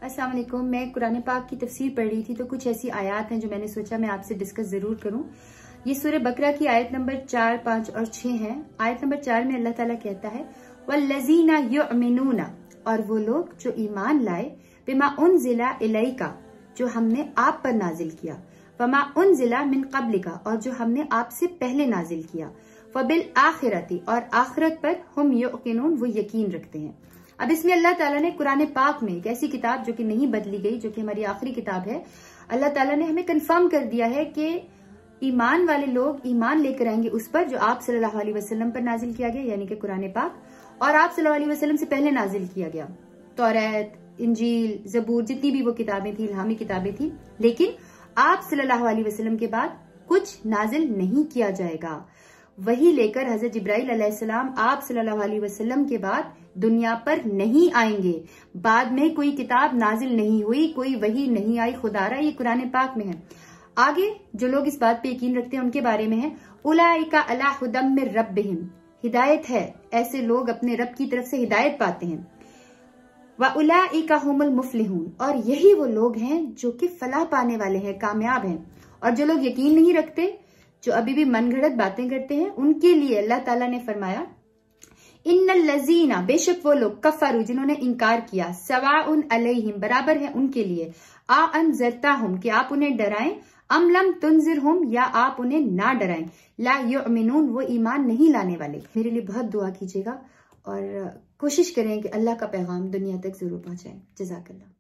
अस्सलाम वालेकुम। मैं कुरान पाक की तफसीर पढ़ रही थी तो कुछ ऐसी आयत हैं जो मैंने सोचा मैं आपसे डिस्कस जरूर करूं। ये सूरह बकरा की आयत नंबर 4, 5 और 6 है। आयत नंबर 4 में अल्लाह ताला कहता है वल्लज़ीना युमिनूना, और वो लोग जो ईमान लाए, बिमा उनज़िला इलैका, जो हमने आप पर नाजिल किया, वमा उनज़िला मिन क़ब्लिका, और जो हमने आपसे पहले नाजिल किया, वबिल आखिरती, और आखिरत पर हम युक़िनून, वो यकीन रखते हैं। अब इसमें अल्लाह ताला ने कुरान पाक में एक ऐसी किताब जो कि नहीं बदली गई, जो कि हमारी आखिरी किताब है, अल्लाह ताला ने हमें कंफर्म कर दिया है कि ईमान वाले लोग ईमान लेकर आएंगे उस पर जो आप सल्लल्लाहु अलैहि वसल्लम पर नाजिल किया गया, यानी कि कुरान पाक, और आप सल्लल्लाहु अलैहि वसल्लम से पहले नाजिल किया गया तौरात, इंजील, ज़बूर, जितनी भी वो किताबें थी, इल्हामी किताबें थी। लेकिन आप सल्लल्लाहु अलैहि वसल्लम के बाद कुछ नाजिल नहीं किया जाएगा। वही लेकर हजरत जिब्राइल अलैहिस्सलाम आप सल्लल्लाहु अलैहि वसल्लम के बाद दुनिया पर नहीं आएंगे। बाद में कोई किताब नाजिल नहीं हुई, कोई वही नहीं आई खुदारा, ये कुरान पाक में है। आगे जो लोग इस बात पे यकीन रखते हैं उनके बारे में है उलाइका अला हुदम मिर रब्बिहिम, हिदायत है, ऐसे लोग अपने रब की तरफ से हिदायत पाते हैं। व उलाइका हुमुल मुफलिहून, और यही वो लोग हैं जो कि फलाह पाने वाले हैं, कामयाब हैं। और जो लोग यकीन नहीं रखते, जो अभी भी मनगढ़ंत बातें करते हैं, उनके लिए अल्लाह ताला ने फरमाया इन्नल लजीना, बेशक वो लोग, कफरू, जिन्होंने इनकार किया, सवाउन अलैहिम, बराबर है उनके लिए, आ अनज़रताहुम, कि आप उन्हें डराएं, अम लम तुनज़िरहुम, या आप उन्हें ना डराएं, ला युमिनून, वो ईमान नहीं लाने वाले। मेरे लिए बहुत दुआ कीजिएगा और कोशिश करें कि अल्लाह का पैगाम दुनिया तक जरूर पहुंचाएं। जज़ाकल्लाह।